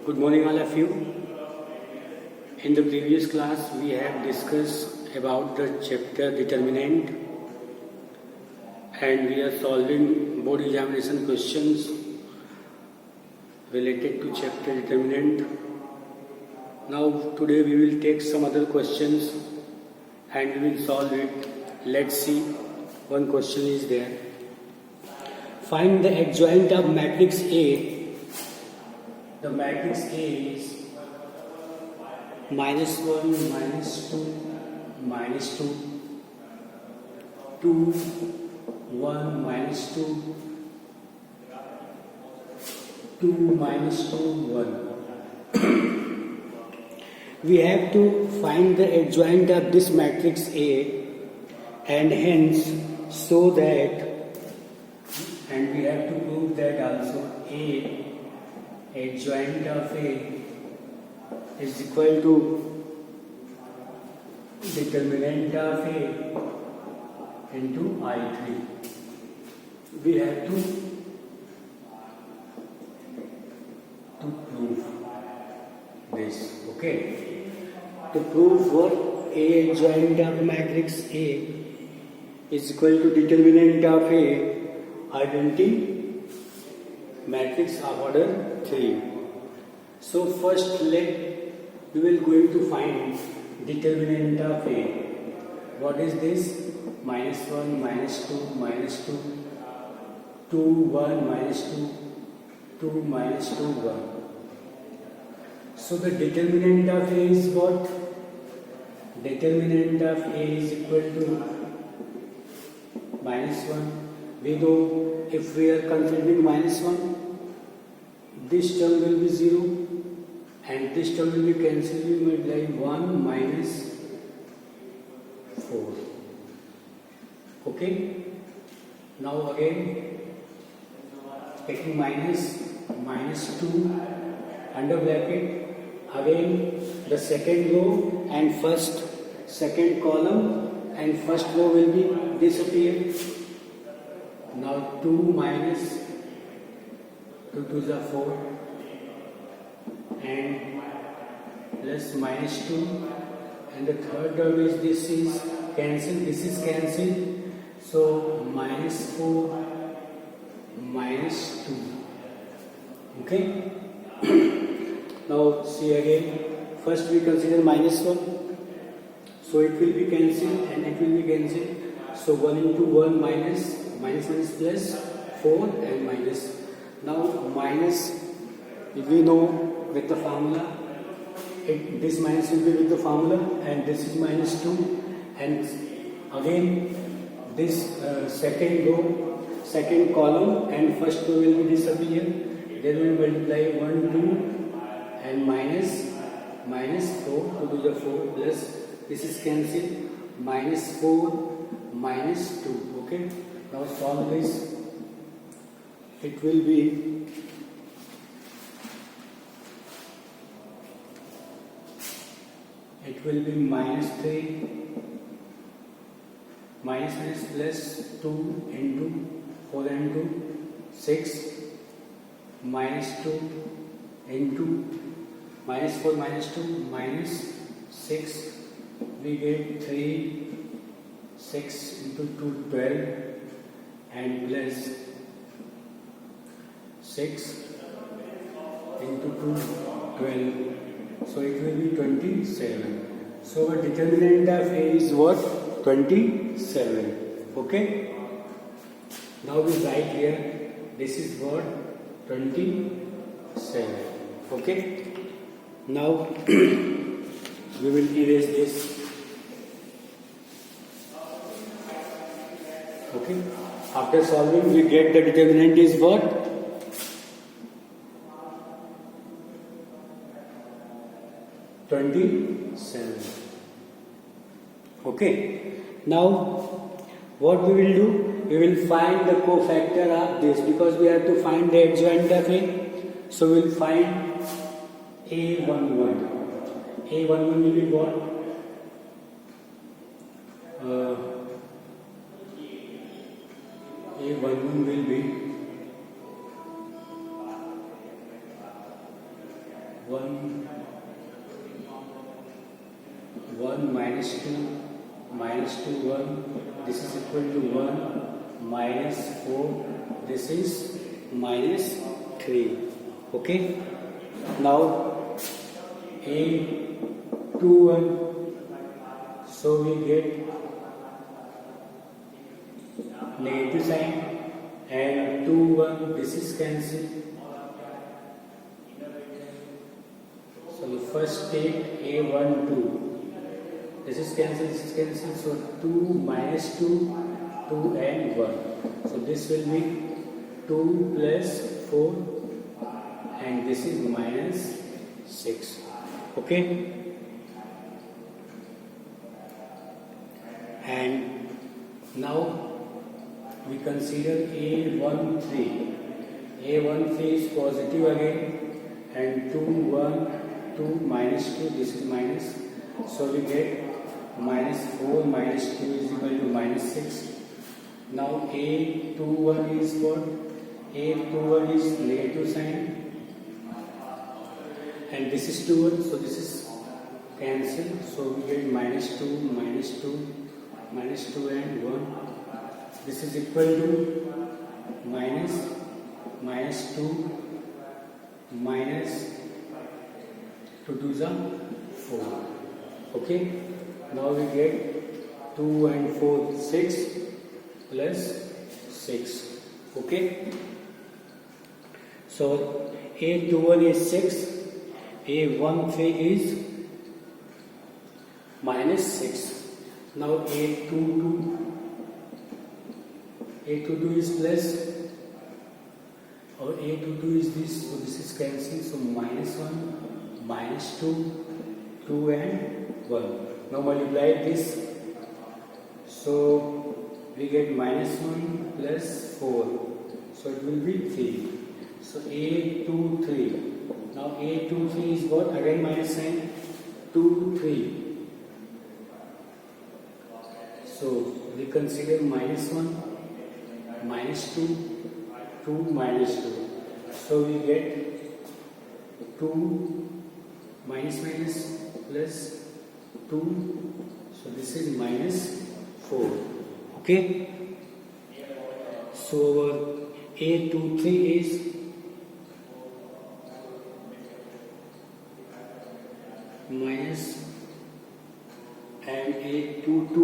Good morning, all of you. In the previous class, we have discussed about the chapter determinant, and we are solving board examination questions related to chapter determinant. Now, today we will take some other questions and we will solve it. Let's see. One question is there. Find the adjoint of matrix A. The matrix A is -1, -2, -2, 2, 1, -2, 2, -2, 1. We have to find the adjoint of this matrix A, and hence so that, and we have to prove that also A adjoint of A is equal to determinant of A into I3. We have to prove this. Okay. To prove what A adjoint of matrix A is equal to determinant of A, identity matrix of order 3. So first we will going to find determinant of A. What is this? -1, -2, -2, 2, 1, -2, 2, -2, 1. So the determinant of A is what? Determinant of A is equal to -1. We know if we are considering -1, this term will be 0 and this term will be cancelled. We multiply 1 minus 4. Okay. Now again taking -2 under bracket. Again the second row and second column and first row will be disappear. Now 2 minus 2 2s are 4 and plus -2, and the third term is this is cancelled, this is cancelled, so -4 -2. Okay. Now see again, first we consider -1, so it will be cancelled and it will be cancelled, so 1 into 1 minus plus 4 and minus. Now minus, we know with the formula, this minus will be with the formula, and this is -2, and again this second row, second column and first row will be disappear. Then we multiply 1, 2 and minus 4, 2 to the 4 plus this is cancelled, -4 -2. Okay. Now solve this. It will be -3 minus plus 2 into 4 and 2 6 -2 into -4 -2 minus 6, we get 3, 6 into 2 12 and plus 6 into 2 12, so it will be 27. So our determinant of A is what? 27. Okay. Now we write here, this is what? 27. Okay. Now we will erase this. Okay. After solving, we get the determinant is what? 27. Okay. Now what we will do? We will find the cofactor of this, because we have to find the adjoint of A. So we will find A11. A11 will be what? A11 will be 1 minus 2 1, this is equal to 1 minus 4, this is minus 3. Okay, now A21, so we get negative sign, and 2 1, this is cancelled. So you first take A12, this is cancelled, so 2 minus 2, 2 and 1. So this will be 2 plus 4, and this is minus 6. Okay? And now we consider A13. A13 is positive again, and 2 minus 2, this is minus. So we get minus 4 minus 2 is equal to minus 6. Now A21 is what? A21 is negative sign, and this is 2, so this is cancelled. So we get minus 2 and 1. This is equal to minus 2 minus 2 to the 4. Okay, now we get 2 and 4, 6 plus 6. Okay, so A21 is 6, A13 is minus 6. Now A22 is plus, or A22 is this, so this is cancelled, so minus 1, minus 2, 2 and 1. Now multiply this, so we get minus 1 plus 4, so it will be 3. So A23, now A23 is what? Again minus sign, 2, 3. So we consider minus 1, minus 2, 2 minus 2. So we get 2 minus plus 2. So this is minus 4. Okay. So our A23 is minus, and A22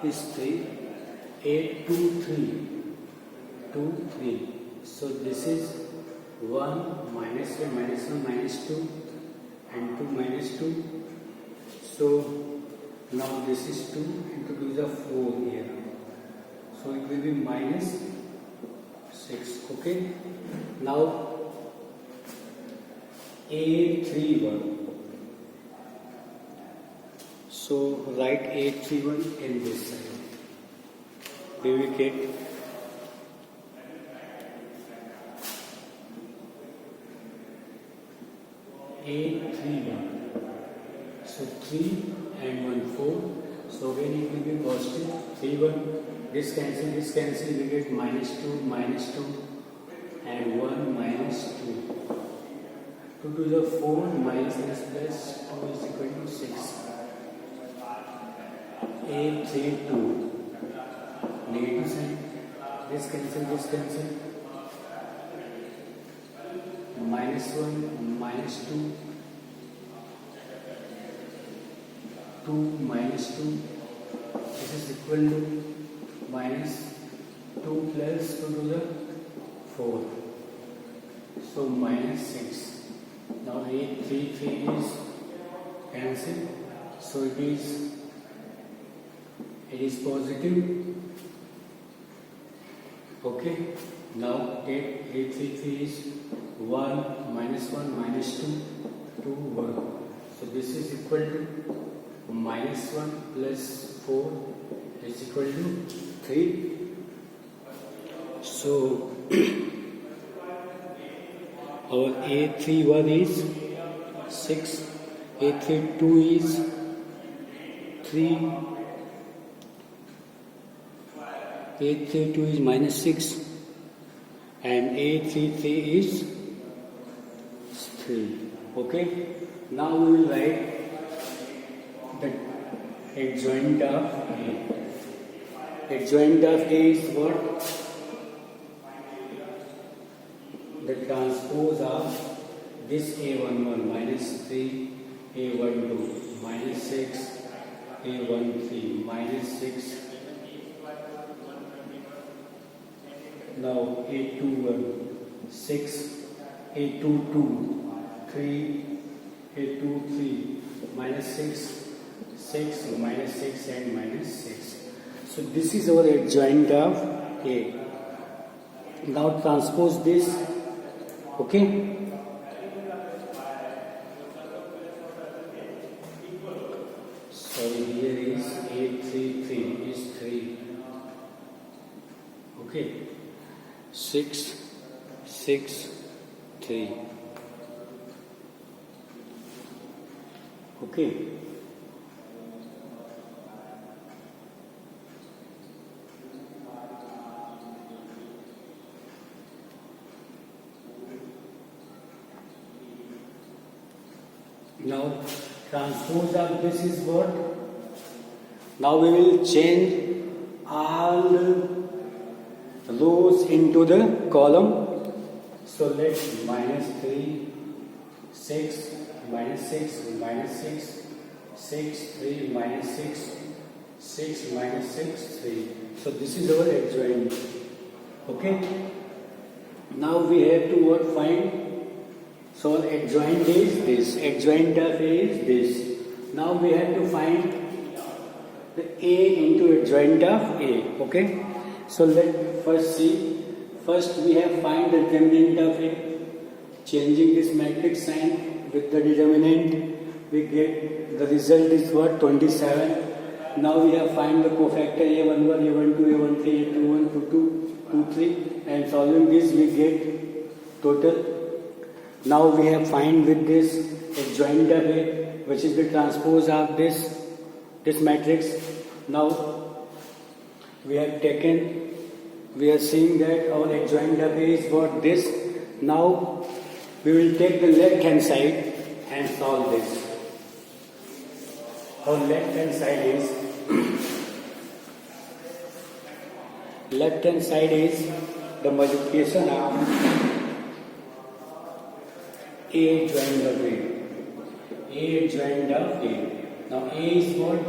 is 3, A23, 2, 3. So this is 1 minus 1 minus 2, and 2 minus 2. So now this is 2 and 2 is a 4 here. So it will be minus 6. Okay. Now A31. So write A31 in this side. We will get A31. So 3 and 1, 4. So when it will be positive, 3, 1. This cancel, we get minus 2, and 1 minus 2. 2 to the 4 minus plus 2 is equal to 6. A32, negative sign, this cancel, minus 1, minus 2, 2 minus 2, this is equal to minus 2 plus 2 to the 4, so minus 6. Now A33 is cancelled, so it is positive. Okay, now A33 is 1 minus 2, 2, 1. So this is equal to minus 1 plus 4 is equal to 3. So our A31 is 6, A32 is 3, A32 is minus 6, and A33 is 3. Okay. Now we will write the adjoint of A. Adjoint of A is what? The transpose of this A11 minus 3, A12 minus 6, A13 minus 6. Now A21 6, A22 3, A23 minus 6, 6 minus 6 and minus 6. So this is our adjoint of A. Now transpose this. Okay. Sorry, here is A33 is 3. Okay. 6, 6, 3. Okay. Now transpose of this is what? Now we will change all rows into the column. So let's minus 3, 6, minus 6, minus 6, 6, 3, minus 6, 6, minus 6, 3. So this is our adjoint. Okay. Now we have to what? Find. So adjoint is this. Adjoint of A is this. Now we have to find the A into adjoint of A. Okay. So let first see. First we have find the determinant of A. Changing this matrix sign with the determinant, we get the result is what? 27. Now we have find the cofactor A11, A12, A13, A21, A22, 23, and solving this we get total. Now we have find with this adjoint of A, which is the transpose of this matrix. Now we have taken, we are seeing that our adjoint of A is what? This. Now we will take the left hand side and solve this. Our left hand side is the multiplication of A adjoint of A. A adjoint of A. Now A is what?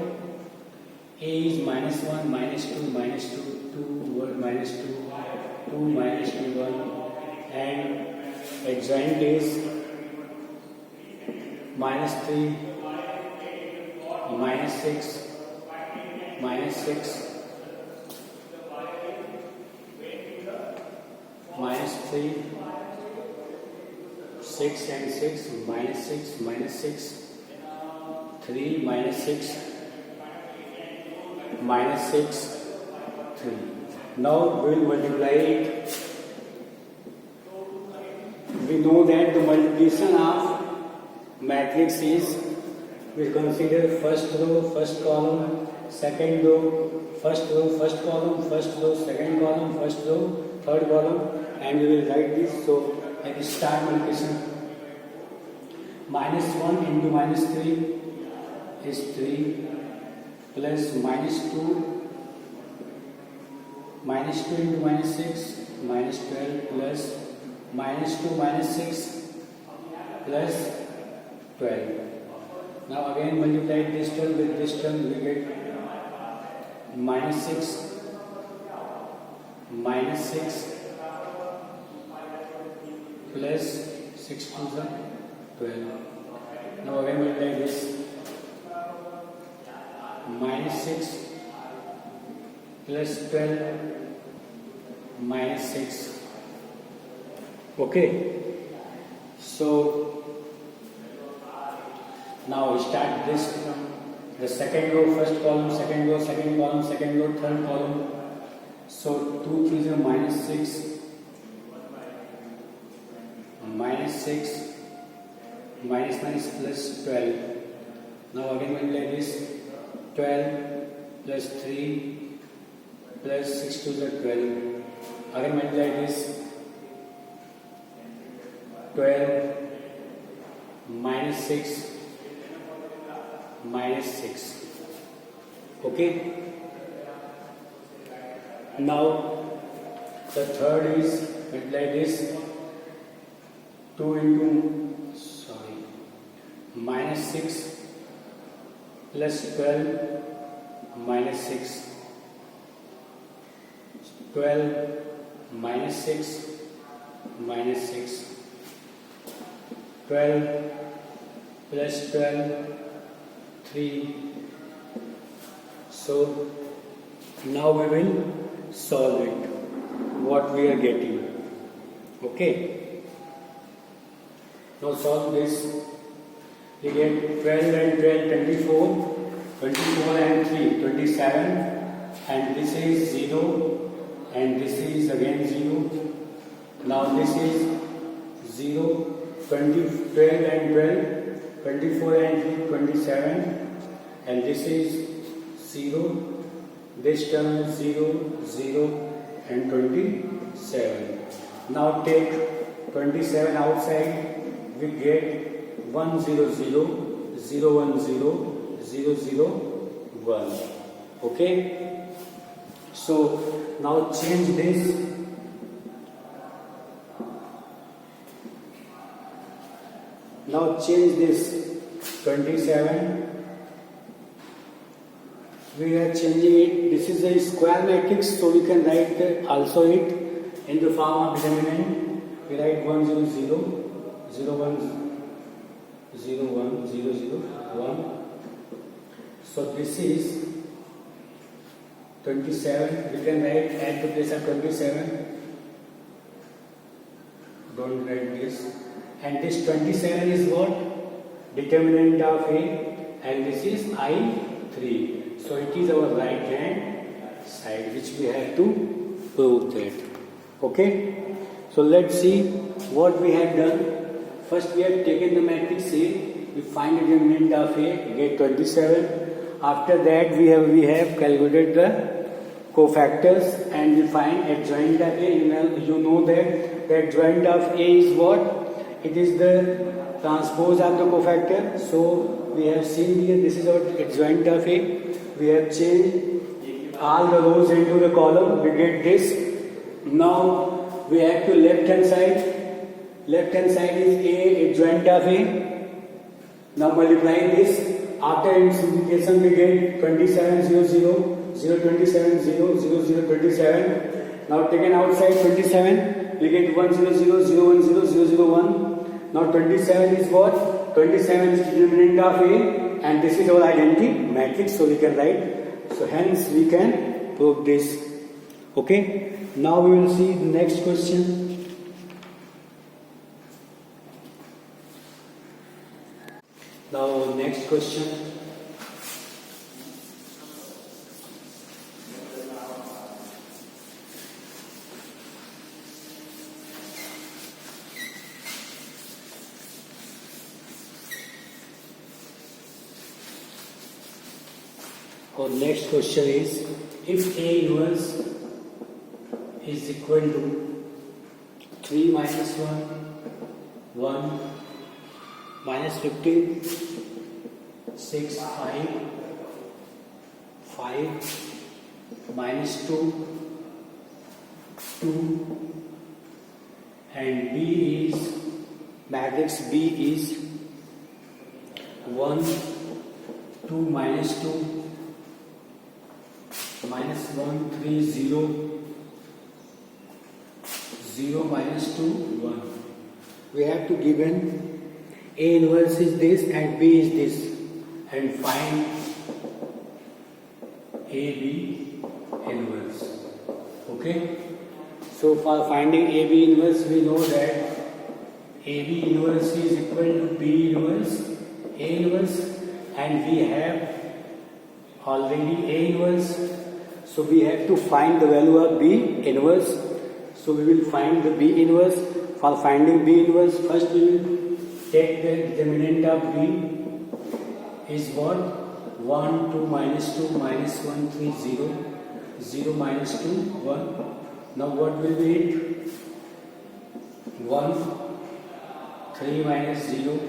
A is minus 1, minus 2, minus 2, 2, 1, minus 2, 2, minus 2, 1, and adjoint is minus 3, minus 6, minus 6, minus 3, 6 and 6, minus 6, minus 6, 3, minus 6, minus 6, 3. Now we will multiply it. We know that the multiplication of matrix is, we consider first row, first column, second row, first column, first row, second column, first row, third column, and we will write this. So like star multiplication. Minus 1 into minus 3 is 3, plus minus 2, minus 2 into minus 6, minus 12, plus minus 2 minus 6, plus 12. Now again multiply this term with this term, we get minus 6, minus 6, plus 6 to the 12. Now again multiply this. Minus 6 plus 12 minus 6. Okay. So now start this. The second row, first column, second row, second column, second row, third column. So 2 3 is minus 6, minus 6, minus minus plus 12. Now again multiply this. 12 plus 3 plus 6 to the 12. Again multiply this. 12 minus 6, minus 6. Okay. Now the third is multiply this 2 into minus 6 plus 12 minus 6, 12 minus 6 minus 6, 12 plus 12 3. So now we will solve it, what we are getting. Okay, now solve this. We get 12 and 12 24, 24 and 3 27, and this is 0 and this is again 0. Now this is 0, 12 and 12, 24 and 3 27, and this is 0. This term is 0, 0 and 27. Now take 27 outside, we get 1 0 0, 0 1 0, 0 0 1. Okay? So now change this. Now change this 27. We are changing it. This is a square matrix, so we can write also it in the form of determinant. We write 1 0 0, 0 1 0 1 0 0 1. So this is 27. We can write at the place of 27. Don't write this. And this 27 is what? Determinant of A, and this is I3. So it is our right hand side, which we have to prove that. Okay? So let's see what we have done. First we have taken the matrix A, we find the determinant of A, get 27. After that we have calculated the cofactors and we find adjoint of A. You know that the adjoint of A is what? It is the transpose of the cofactor. So we have seen here, this is our adjoint of A. We have changed all the rows into the column, we get this. Now we have to left hand side. Left hand side is A, adjoint of A. Now multiplying this. After simplification we get 27 0 0, 0 27 0, 0 0 27. Now taken outside 27, we get 1 0 0, 0 1 0, 0 0 1. Now 27 is what? 27 is determinant of A. And this is our identity matrix, so we can write. So hence we can prove this. Okay. Now we will see the next question. Now next question. Our next question is, if A inverse is equal to 3 minus 1, 1, minus 15, 6, 5, 5, minus 2, 2, and B is, matrix B is 1, 2, minus 2, minus 1, 3, 0, 0, minus 2, 1. We have to given A inverse is this and B is this, and find AB inverse. Okay? So for finding AB inverse, we know that AB inverse is equal to B inverse, A inverse, and we have already A inverse. So we have to find the value of B inverse. So we will find the B inverse. For finding B inverse, first we will take the determinant of B is what? 1, 2, minus 2, minus 1, 3, 0, 0, minus 2, 1. Now what will be it? 1, 3 minus 0,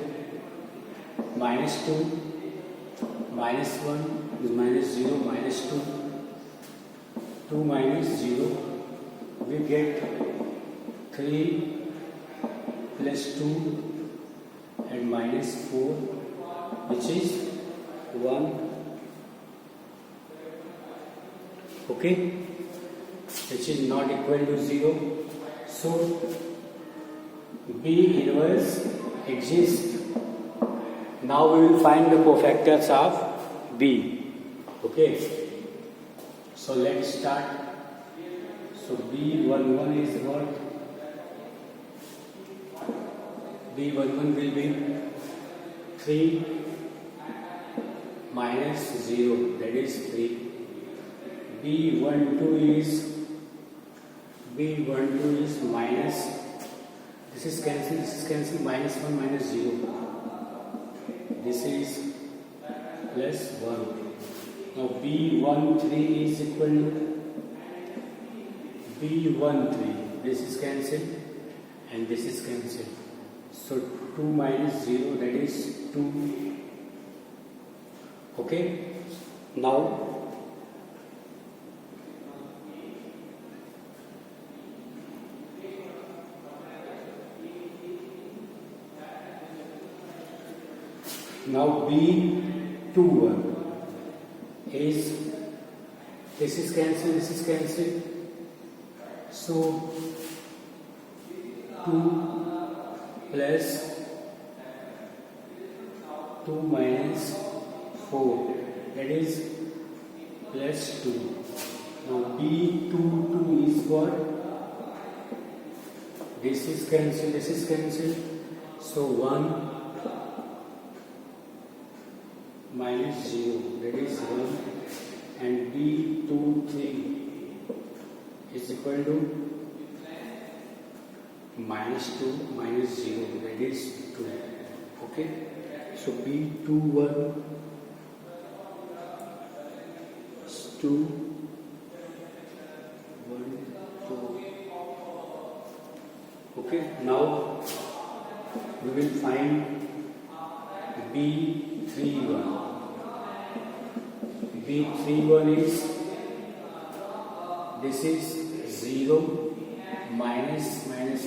minus 2, minus 1 is minus 0, minus 2, 2 minus 0, we get 3 plus 2 and minus 4, which is 1. Okay, which is not equal to 0. So B inverse exists. Now we will find the cofactors of B. Okay, so let's start. So B11 is what? B11 will be 3 minus 0, that is 3. B12 is minus, this is cancelled, minus 1 minus 0. This is plus 1. Now B13 is equal to B13. This is cancelled and this is cancelled. So 2 minus 0, that is 2. Okay. Now B21 is, this is cancelled, so 2 plus 2 minus 4, that is plus 2. Now B22 is what? This is cancelled, so 1 minus 0, that is 1, and B23 is equal to minus 2 minus 0, that is 2. Okay, so B21 is 2, 1, 2. Okay, now we will find B31. B31 is, this is 0 minus plus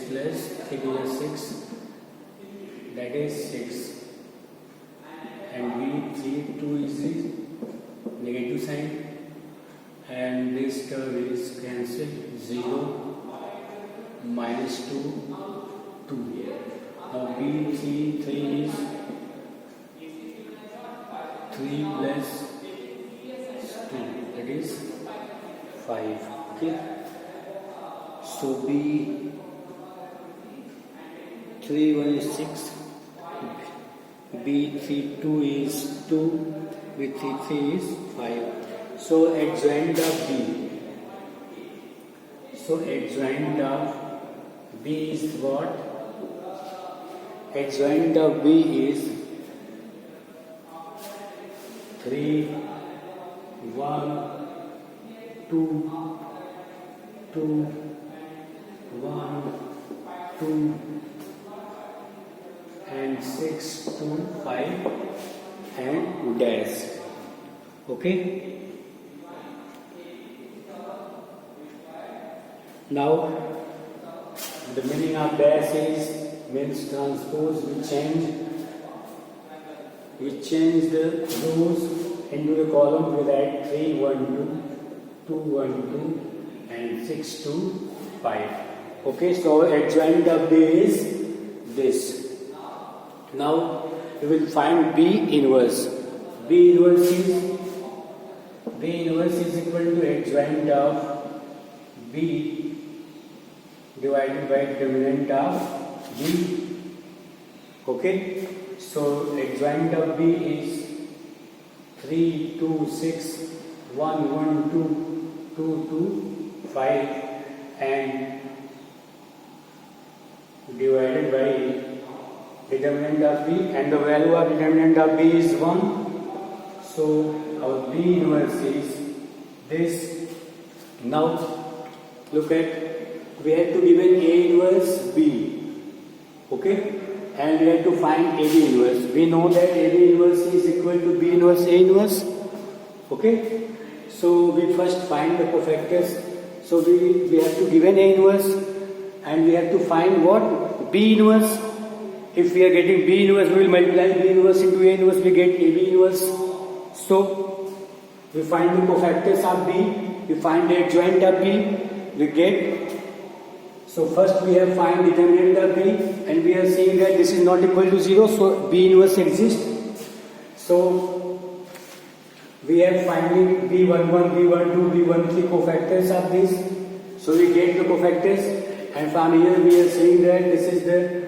3 is 6, that is 6, and B32 is the negative sign, and this term is cancelled, 0 minus 2, 2. Now B33 is 3 plus 2, that is 5. Okay, so B31 is 6, B32 is 2, B33 is 5. So adjoint of B. So adjoint of B is what? Adjoint of B is 3, 1, 2, 2, 1, 2, and 6, 2, 5, and dash. Okay. Now the meaning of dash is means transpose. We change the rows into the column. We write 3, 1, 2, 2, 1, 2, and 6, 2, 5. Okay, so adjoint of B is this. Now we will find B inverse. B inverse is equal to adjoint of B divided by determinant of B. Okay, so adjoint of B is 3, 2, 6, 1, 1, 2, 2, 2, 5, and divided by determinant of B, and the value of determinant of B is 1. So our B inverse is this. Now look at, we have to give an A inverse B. Okay, and we have to find AB inverse. We know that AB inverse is equal to B inverse A inverse. Okay. So we first find the cofactors. So we have to give an A inverse and we have to find what? B inverse. If we are getting B inverse, we will multiply B inverse into A inverse, we get AB inverse. So we find the cofactors of B, we find the adjoint of B, we get. So first we have find determinant of B and we are saying that this is not equal to 0, so B inverse exists. So we have finding B11, B12, B13 cofactors of this. So we get the cofactors and from here we are saying that this is the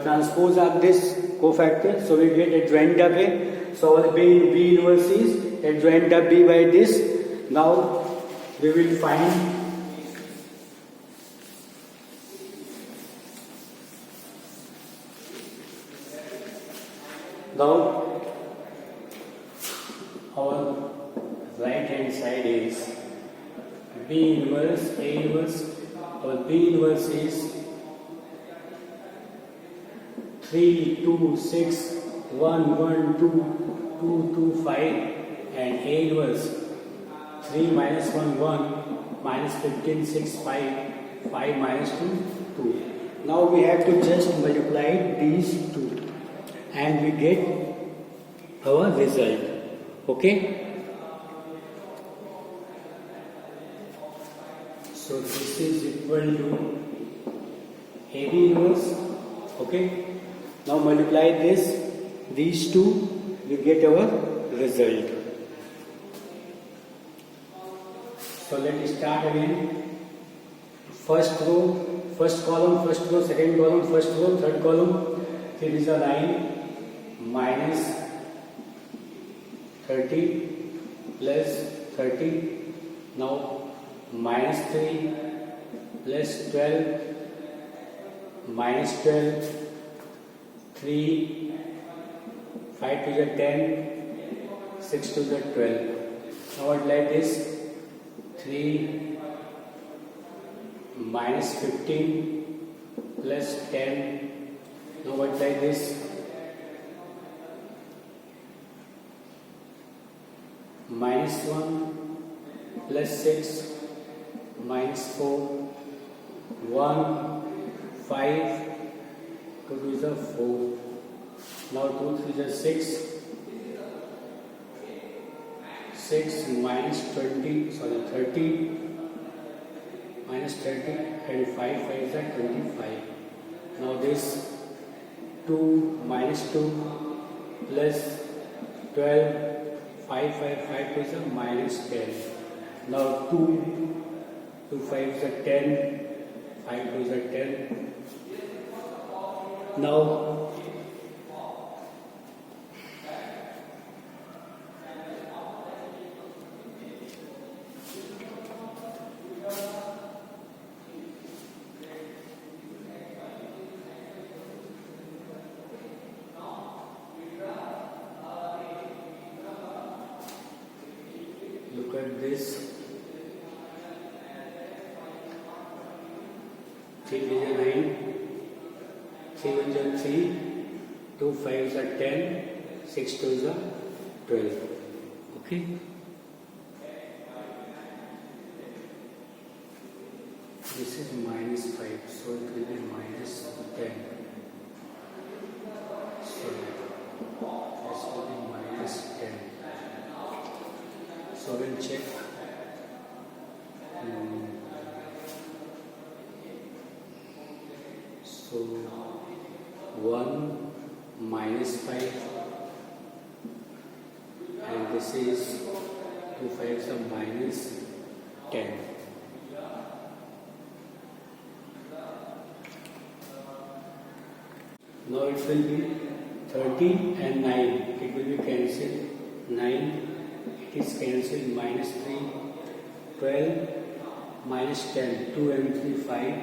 transpose of this cofactor. So we get adjoint of A. So our B inverse is adjoint of B by this. Now we will find now our right hand side is B inverse, A inverse. Our B inverse is 3, 2, 6, 1, 1, 2, 2, 2, 5 and A inverse 3 minus 1, 1 minus 15, 6, 5, 5 minus 2, 2. Now we have to just multiply these two and we get our result. Okay. So this is equal to AB inverse. Okay. Now multiply these two, we get our result. So let's start again. First row, first column, first row, second column, first row, third column. Here is a line minus 30 plus 30. Now minus 3 plus 12 minus 12. 3, 5 to the 10, 6 to the 12. Now what like this? 3 minus 15 plus 10. Now what like this? Minus 1 plus 6 minus 4 1 5 2 is a 4. Now 2 3 is a 6. 6 minus 20, sorry 30 minus 30 and 5 5 is a 25. Now this 2 minus 2 plus 12 5 5 5 is a minus 10. Now 2 5 is a 10, 5 2 is a 10. Now look at this. 3 is a 9. 3 1 is 3, 2 5 is 10, 6 2 is 12. Okay. This is minus 5, so it will be minus 10. So this will be minus 10. So we'll check. So 1 minus 5 and this is 2 5s are minus 10. Now it will be 13 and 9. It will be cancelled. 9 it is cancelled. Minus 3, 12 minus 10. 2 and 3 5.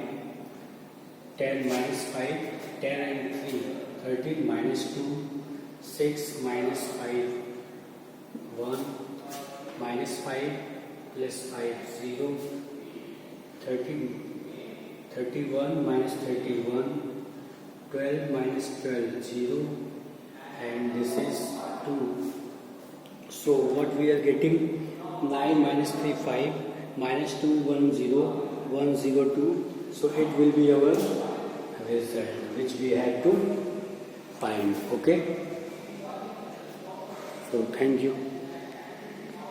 10 minus 5, 10 and 3, 13 minus 2, 6 minus 5, 1 minus 5 plus 5, 0, 30, 31 minus 31, 12 minus 12, 0, and this is 2. So what we are getting, 9 minus 3, 5, minus 2, 1, 0, 1, 0, 2. So it will be our result which we had to find. Okay. So thank you.